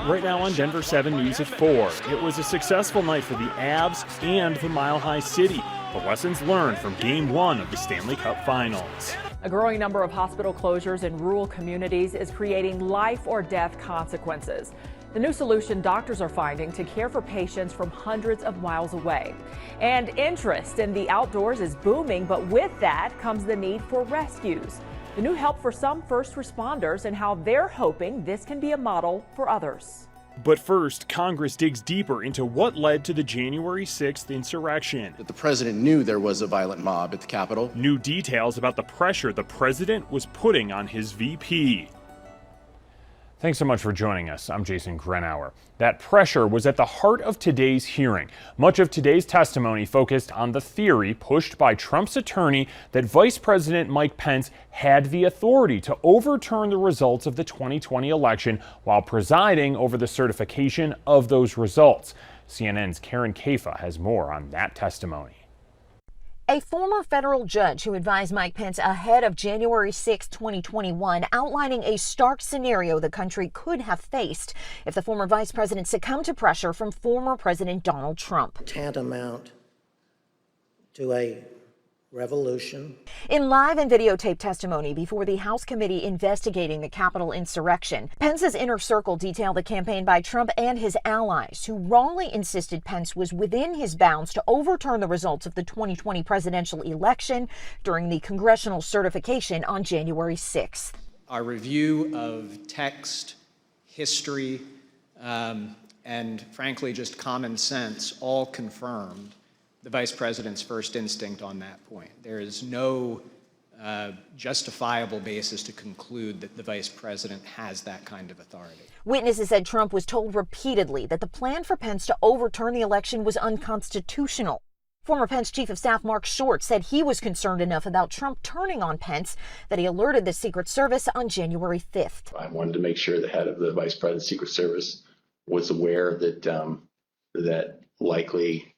right now on Denver 7 News at 4. It was a successful night for the Avs and the Mile High City. The lessons learned from Game 1 of the Stanley Cup Finals. A growing number of hospital closures in rural communities is creating life or death consequences. The new solution doctors are finding to care for patients from hundreds of miles away. And interest in the outdoors is booming, but with that comes the need for rescues. The new help for some first responders and how they're hoping this can be a model for others. But first, Congress digs deeper into what led to the January 6th insurrection. That the president knew there was a violent mob at the Capitol. New details about the pressure the president was putting on his VP. Thanks so much for joining us. I'm Jason Grenauer. That pressure was at the heart of today's hearing. Much of today's testimony focused on the theory pushed by Trump's attorney that Vice President Mike Pence had the authority to overturn the results of the 2020 election while presiding over the certification of those results. CNN's Karen Kaifa has more on that testimony. A former federal judge who advised Mike Pence ahead of January 6, 2021, outlining a stark scenario the country could have faced if the former vice president succumbed to pressure from former President Donald Trump. Tantamount to a revolution. In live and videotape testimony before the House committee investigating the Capitol insurrection, Pence's inner circle detailed the campaign by Trump and his allies, who wrongly insisted Pence was within his bounds to overturn the results of the 2020 presidential election during the congressional certification on January 6th. Our review of text, history, and frankly just common sense all confirmed the vice president's first instinct on that point. There is no justifiable basis to conclude that the vice president has that kind of authority. Witnesses said Trump was told repeatedly that the plan for Pence to overturn the election was unconstitutional. Former Pence Chief of Staff Mark Short said he was concerned enough about Trump turning on Pence that he alerted the Secret Service on January 5th. I wanted to make sure the head of the Vice President's Secret Service was aware that that likely,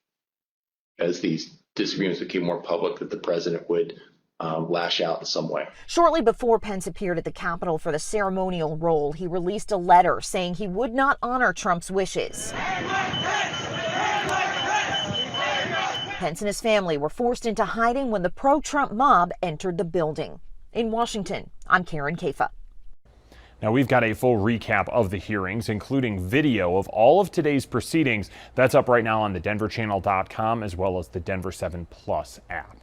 as these disagreements became more public, that the president would lash out in some way. Shortly before Pence appeared at the Capitol for the ceremonial role, he released a letter saying he would not honor Trump's wishes. Pence and his family were forced into hiding when the pro-Trump mob entered the building. In Washington, I'm Karen Kaifa. Now, we've got a full recap of the hearings, including video of all of today's proceedings. That's up right now on the denverchannel.com as well as the Denver 7 Plus app.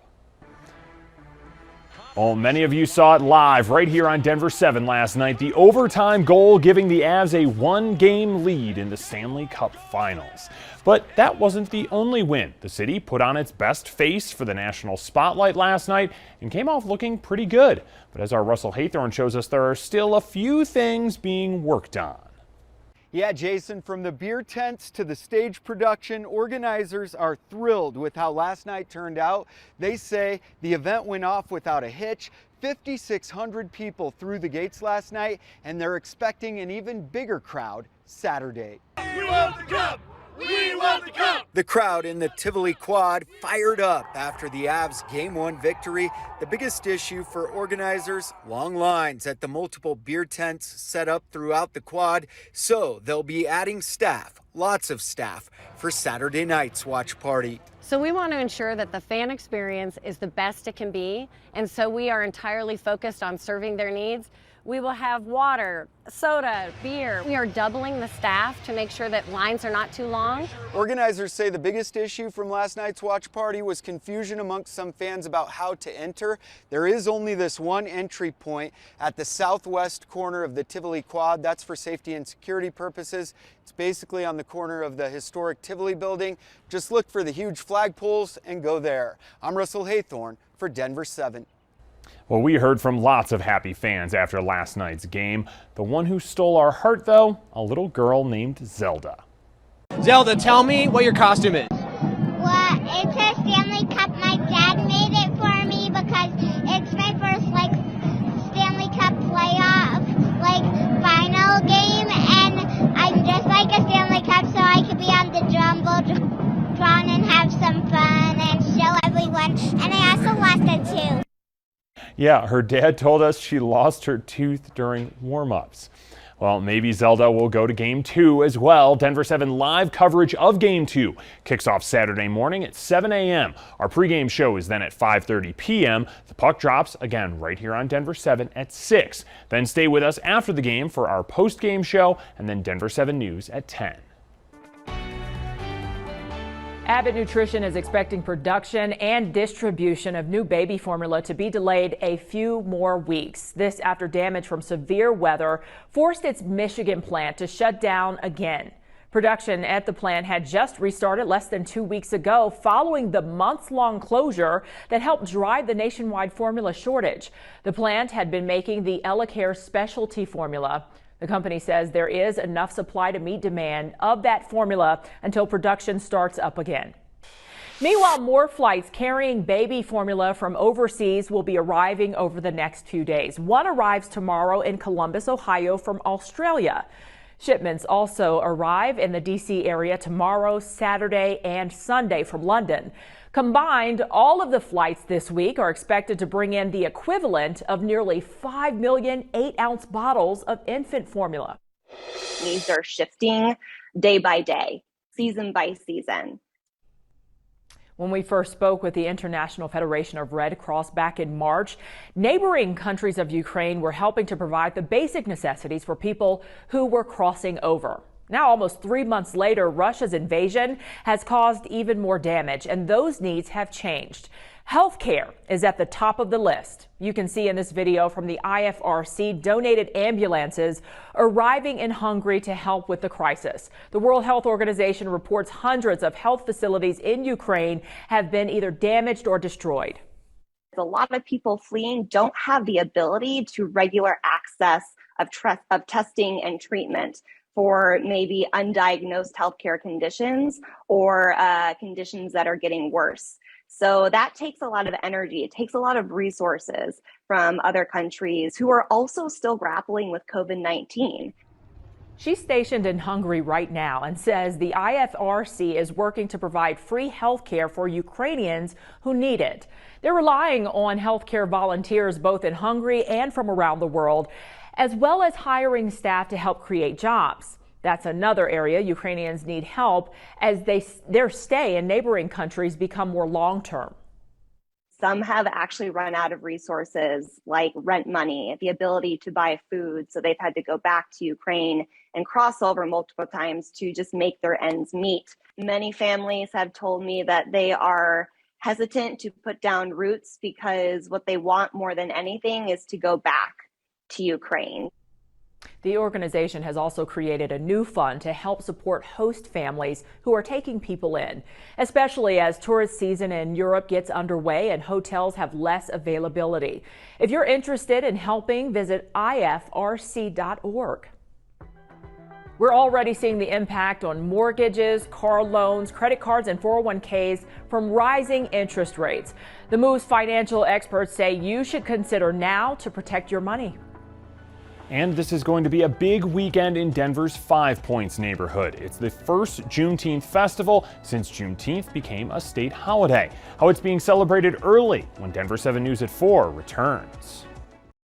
Oh, many of you saw it live right here on Denver 7 last night. The overtime goal giving the Avs a one-game lead in the Stanley Cup Finals. But that wasn't the only win. The city put on its best face for the national spotlight last night and came off looking pretty good. But as our Russell Haythorne shows us, there are still a few things being worked on. Yeah, Jason, from the beer tents to the stage production, organizers are thrilled with how last night turned out. They say the event went off without a hitch. 5,600 people through the gates last night, and they're expecting an even bigger crowd Saturday. We want the cup! We want the cup! The crowd in the Tivoli Quad fired up after the Avs Game 1 victory. The biggest issue for organizers, long lines at the multiple beer tents set up throughout the quad. So they'll be adding staff, lots of staff, for Saturday night's watch party. So we want to ensure that the fan experience is the best it can be. And so we are entirely focused on serving their needs. We will have water, soda, beer. We are doubling the staff to make sure that lines are not too long. Organizers say the biggest issue from last night's watch party was confusion amongst some fans about how to enter. There is only this one entry point at the southwest corner of the Tivoli Quad. That's for safety and security purposes. It's basically on the corner of the historic Tivoli building. Just look for the huge flagpoles and go there. I'm Russell Haythorne for Denver 7. Well, we heard from lots of happy fans after last night's game. The one who stole our heart, though, a little girl named Zelda. Zelda, tell me what your costume is. Well, it's a Stanley Cup. My dad made it for me because it's my first, Stanley Cup playoff, final game. And I'm just like a Stanley Cup, so I could be on the Jumbotron and have some fun and show everyone. And I also lost a tooth. Yeah, her dad told us she lost her tooth during warm-ups. Well, maybe Zelda will go to Game 2 as well. Denver 7 live coverage of Game 2 kicks off Saturday morning at 7 a.m. Our pregame show is then at 5:30 p.m. The puck drops again right here on Denver 7 at 6. Then stay with us after the game for our post-game show and then Denver 7 News at 10. Abbott Nutrition is expecting production and distribution of new baby formula to be delayed a few more weeks. This after damage from severe weather forced its Michigan plant to shut down again. Production at the plant had just restarted less than 2 weeks ago following the months-long closure that helped drive the nationwide formula shortage. The plant had been making the EllaCare specialty formula. The company says there is enough supply to meet demand of that formula until production starts up again. Meanwhile, more flights carrying baby formula from overseas will be arriving over the next few days. One arrives tomorrow in Columbus, Ohio from Australia. Shipments also arrive in the D.C. area tomorrow, Saturday, and Sunday from London. Combined, all of the flights this week are expected to bring in the equivalent of nearly 5 million 8-ounce bottles of infant formula. Needs are shifting day by day, season by season. When we first spoke with the International Federation of Red Cross back in March, neighboring countries of Ukraine were helping to provide the basic necessities for people who were crossing over. Now, almost 3 months later, Russia's invasion has caused even more damage, and those needs have changed. Healthcare is at the top of the list. You can see in this video from the IFRC donated ambulances arriving in Hungary to help with the crisis. The World Health Organization reports hundreds of health facilities in Ukraine have been either damaged or destroyed. A lot of people fleeing don't have the ability to regular access of testing and treatment for maybe undiagnosed healthcare conditions or conditions that are getting worse. So that takes a lot of energy. It takes a lot of resources from other countries who are also still grappling with COVID-19. She's stationed in Hungary right now and says the IFRC is working to provide free health care for Ukrainians who need it. They're relying on healthcare volunteers both in Hungary and from around the world, as well as hiring staff to help create jobs. That's another area Ukrainians need help as their stay in neighboring countries become more long-term. Some have actually run out of resources like rent money, the ability to buy food, so they've had to go back to Ukraine and cross over multiple times to just make their ends meet. Many families have told me that they are hesitant to put down roots because what they want more than anything is to go back to Ukraine. The organization has also created a new fund to help support host families who are taking people in, especially as tourist season in Europe gets underway and hotels have less availability. If you're interested in helping, visit ifrc.org. We're already seeing the impact on mortgages, car loans, credit cards, and 401ks from rising interest rates. The moves financial experts say you should consider now to protect your money. And this is going to be a big weekend in Denver's 5 Points neighborhood. It's the first Juneteenth festival since Juneteenth became a state holiday. How it's being celebrated early when Denver 7 News at 4 returns.